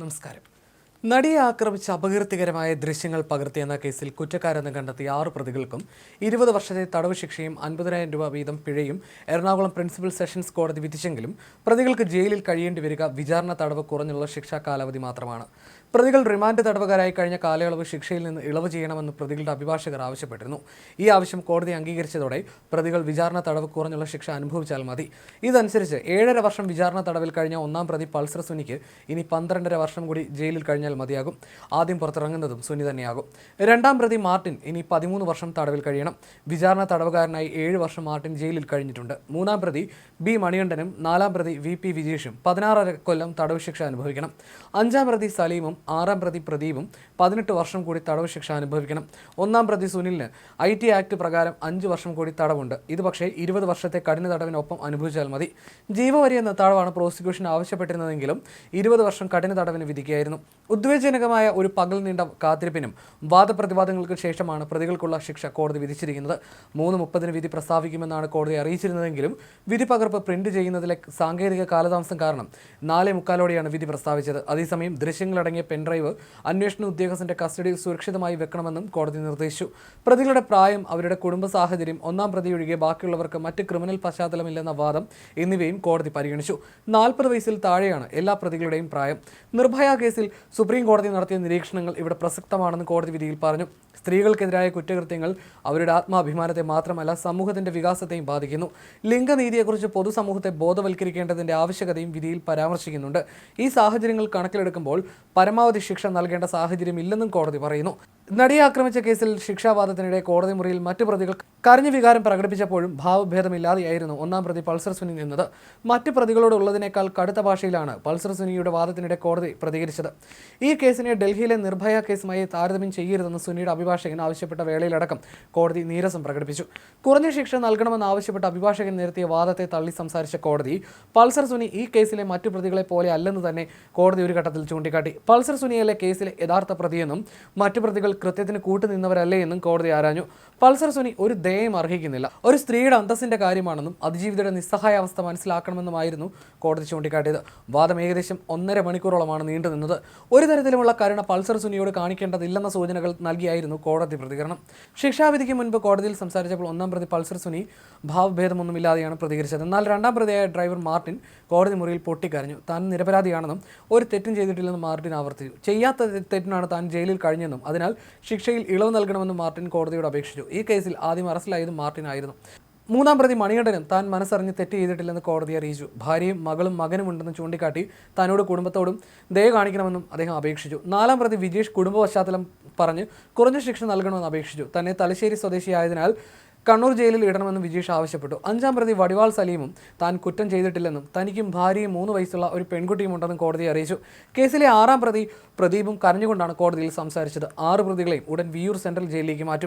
നമസ്കാരം. നടിയെ ആക്രമിച്ച അപകീർത്തികരമായ ദൃശ്യങ്ങൾ പകർത്തിയെന്ന കേസിൽ കുറ്റക്കാരെന്ന് കണ്ടെത്തിയ 6 പ്രതികൾക്കും 20 വർഷത്തെ തടവ് ശിക്ഷയും 50,000 രൂപ വീതം പിഴയും എറണാകുളം പ്രിൻസിപ്പൽ സെഷൻസ് കോടതി വിധിച്ചെങ്കിലും പ്രതികൾക്ക് ജയിലിൽ കഴിയേണ്ടി വരിക വിചാരണ തടവ് കുറഞ്ഞുള്ള ശിക്ഷാ കാലാവധി മാത്രമാണ്. പ്രതികൾ റിമാൻഡ് തടവുകാരായി കഴിഞ്ഞ കാലയളവ് ശിക്ഷയിൽ നിന്ന് ഇളവ് ചെയ്യണമെന്ന് പ്രതികളുടെ അഭിഭാഷകർ ആവശ്യപ്പെട്ടിരുന്നു. ഈ ആവശ്യം കോടതി അംഗീകരിച്ചതോടെ പ്രതികൾ വിചാരണ തടവ് കുറഞ്ഞുള്ള ശിക്ഷ അനുഭവിച്ചാൽ മതി. ഇതനുസരിച്ച് 7.5 വർഷം വിചാരണ തടവിൽ കഴിഞ്ഞ ഒന്നാം പ്രതി പൾസർ സുനിക്ക് ഇനി 12.5 വർഷം കൂടി ജയിലിൽ കഴിഞ്ഞാൽ മതിയാകും. ആദ്യം പുറത്തിറങ്ങുന്നതും സുനി തന്നെയാകും. രണ്ടാം പ്രതി മാർട്ടിൻ ഇനി 13 വർഷം തടവിൽ കഴിയണം. വിചാരണ തടവുകാരനായി 7 വർഷം മാർട്ടിൻ ജയിലിൽ കഴിഞ്ഞിട്ടുണ്ട്. മൂന്നാം പ്രതി ബി മണികണ്ഠനും 4ാം പ്രതി VP വിജീഷും 16 കൊല്ലം തടവ് ശിക്ഷ അനുഭവിക്കണം. 5ാം പ്രതി സലീമും 6ാം പ്രതി പ്രദീപും 18 വർഷം കൂടി തടവ് ശിക്ഷ അനുഭവിക്കണം. 1ാം പ്രതി സുനിലിന് IT ആക്ട് പ്രകാരം 5 വർഷം കൂടി തടവുണ്ട്. ഇത് പക്ഷേ 20 വർഷത്തെ കഠിന തടവിനൊപ്പം അനുഭവിച്ചാൽ മതി. ജീവവരി എന്ന തടവാണ് പ്രോസിക്യൂഷൻ ആവശ്യപ്പെട്ടിരുന്നതെങ്കിലും 20 വർഷം കഠിന തടവിന് വിധിക്കുകയായിരുന്നു. ഉദ്വേഗജനകമായ ഒരു പകൽ നീണ്ട കാത്തിരിപ്പിനും വാദപ്രതിവാദങ്ങൾക്ക് ശേഷമാണ് പ്രതികൾക്കുള്ള ശിക്ഷ കോടതി വിധിച്ചിരിക്കുന്നത്. 3:30 വിധി പ്രസ്താവിക്കുമെന്നാണ് കോടതി അറിയിച്ചിരുന്നതെങ്കിലും വിധി പകർപ്പ് പ്രിന്റ് ചെയ്യുന്നതിലെ സാങ്കേതിക കാലതാമസം കാരണം 4:45 വിധി പ്രസ്താവിച്ചത്. അതേസമയം ദൃശ്യങ്ങളടങ്ങിയ പെൻഡ്രൈവ് അന്വേഷണ ഉദ്യോഗസ്ഥന്റെ കസ്റ്റഡിയിൽ സുരക്ഷിതമായി വെക്കണമെന്നും കോടതി നിർദ്ദേശിച്ചു. പ്രതികളുടെ പ്രായം, അവരുടെ കുടുംബ സാഹചര്യം, 1ാം പ്രതി ഒഴികെ ബാക്കിയുള്ളവർക്ക് മറ്റ് ക്രിമിനൽ പശ്ചാത്തലമില്ലെന്ന വാദം എന്നിവയും കോടതി പരിഗണിച്ചു. 40 വയസ്സിൽ താഴെയാണ് എല്ലാ പ്രതികളുടെയും പ്രായം. നിർഭയ കേസിൽ സുപ്രീം കോടതി നടത്തിയ നിരീക്ഷണങ്ങൾ ഇവിടെ പ്രസക്തമാണെന്ന് കോടതി വിധിയിൽ പറഞ്ഞു. സ്ത്രീകൾക്കെതിരായ കുറ്റകൃത്യങ്ങൾ അവരുടെ ആത്മാഭിമാനത്തെ മാത്രമല്ല സമൂഹത്തിന്റെ വികാസത്തെയും ബാധിക്കുന്നു. ലിംഗനീതിയെക്കുറിച്ച് പൊതുസമൂഹത്തെ ബോധവൽക്കരിക്കേണ്ടതിന്റെ ആവശ്യകതയും വിധിയിൽ പരാമർശിക്കുന്നുണ്ട്. ഈ സാഹചര്യങ്ങൾ കണക്കിലെടുക്കുമ്പോൾ പരമാവധി ശിക്ഷ നൽകേണ്ട സാഹചര്യം ഇല്ലെന്നും കോടതി പറയുന്നു. നടിയെ ആക്രമിച്ച കേസിൽ ശിക്ഷാവാദത്തിനിടെ കോടതി മുറിയിൽ മറ്റു പ്രതികൾ കരഞ്ഞ വികാരം പ്രകടിപ്പിച്ചപ്പോഴും ഭാവഭേദമില്ലാതെയായിരുന്നു 1ാം പ്രതി പൾസർ സുനി നിന്നത്. മറ്റ് പ്രതികളോടുള്ളതിനേക്കാൾ കടുത്ത ഭാഷയിലാണ് പൾസർ സുനിയുടെ വാദത്തിനിടെ കോടതി പ്രതികരിച്ചത്. ഈ കേസിനെ ഡൽഹിയിലെ നിർഭയ കേസുമായി താരതമ്യം ചെയ്യരുതെന്ന് സുനിയുടെ അഭിഭാഷകൻ ആവശ്യപ്പെട്ട വേളയിലടക്കം കോടതി നീരസം പ്രകടിപ്പിച്ചു. കുറഞ്ഞ ശിക്ഷ നൽകണമെന്നാവശ്യപ്പെട്ട അഭിഭാഷകൻ നിരത്തിയ വാദത്തെ തള്ളി സംസാരിച്ച കോടതി പൾസർ സുനി ഈ കേസിലെ മറ്റു പ്രതികളെ പോലെ അല്ലെന്ന് തന്നെ കോടതി ഒരു ഘട്ടത്തിൽ ചൂണ്ടിക്കാട്ടി. പൾസർ സുനിയല്ലേ കേസിലെ യഥാർത്ഥ പ്രതിയെന്നും മറ്റു പ്രതികൾ കൃത്യത്തിന് കൂട്ടുനിന്നവരല്ലേ എന്നും കോടതി ആരാഞ്ഞു. പൾസർ സുനി ഒരു ദയയും അർഹിക്കുന്നില്ല. ഒരു സ്ത്രീയുടെ അന്തസ്സിന്റെ കാര്യമാണെന്നും അതിജീവിതയുടെ നിസ്സഹായാവസ്ഥ മനസ്സിലാക്കണമെന്നുമായിരുന്നു കോടതി ചൂണ്ടിക്കാട്ടിയത്. വാദം ഏകദേശം 1.5 മണിക്കൂറോളമാണ് നീണ്ടുനിന്നത്. ഒരു തരത്തിലുമുള്ള കരുണ പൾസർ സുനിയോട് കാണിക്കേണ്ടതില്ലെന്ന സൂചനകൾ നൽകിയായിരുന്നു കോടതി പ്രതികരണം. ശിക്ഷാവിധിക്ക് മുൻപ് കോടതിയിൽ സംസാരിച്ചപ്പോൾ 1ാം പ്രതി പൾസർ സുനി ഭാവഭേദമൊന്നുമില്ലാതെയാണ് പ്രതികരിച്ചത്. എന്നാൽ 2ാം പ്രതിയായ ഡ്രൈവർ മാർട്ടിൻ കോടതി മുറിയിൽ പൊട്ടിക്കരഞ്ഞു. താൻ നിരപരാധിയാണെന്നും ഒരു തെറ്റും ചെയ്തിട്ടില്ലെന്നും മാർട്ടിൻ ആവർത്തിച്ചു. ചെയ്യാത്ത തെറ്റിനാണ് താൻ ജയിലിൽ കഴിഞ്ഞെന്നും അതിനാൽ ശിക്ഷയിൽ ഇളവ് നൽകണമെന്നും മാർട്ടിൻ കോടതിയോട് അപേക്ഷിച്ചു. ഈ കേസിൽ ആദ്യം അറസ്റ്റിലായതും മാർട്ടിൻ ആയിരുന്നു. 3ാം പ്രതി മണികണ്ഠനും താൻ മനസ്സറിഞ്ഞ് തെറ്റ് ചെയ്തിട്ടില്ലെന്ന് കോടതി അറിയിച്ചു. ഭാര്യയും മകളും മകനും ഉണ്ടെന്ന് ചൂണ്ടിക്കാട്ടി തന്നോട് കുടുംബത്തോടും ദയ കാണിക്കണമെന്നും അദ്ദേഹം അപേക്ഷിച്ചു. 4ാം പ്രതി വിജേഷ് കുടുംബ പശ്ചാത്തലം പറഞ്ഞ് കുറഞ്ഞ ശിക്ഷ നൽകണമെന്ന് അപേക്ഷിച്ചു. തന്നെ തലശ്ശേരി സ്വദേശിയായതിനാൽ കണ്ണൂർ ജയിലിൽ ഇടണമെന്ന് വിജേഷ് ആവശ്യപ്പെട്ടു. 5ാം പ്രതി വടിവാൾ സലീമും താൻ കുറ്റം ചെയ്തിട്ടില്ലെന്നും തനിക്കും ഭാര്യയും 3 വയസ്സുള്ള ഒരു പെൺകുട്ടിയും ഉണ്ടെന്നും കോടതി അറിയിച്ചു. കേസിലെ 6ാം പ്രതി പ്രദീപും കരഞ്ഞുകൊണ്ടാണ് കോടതിയിൽ സംസാരിച്ചത്. 6 പ്രതികളെയും ഉടൻ വിയൂർ സെൻട്രൽ ജയിലിലേക്ക് മാറ്റും.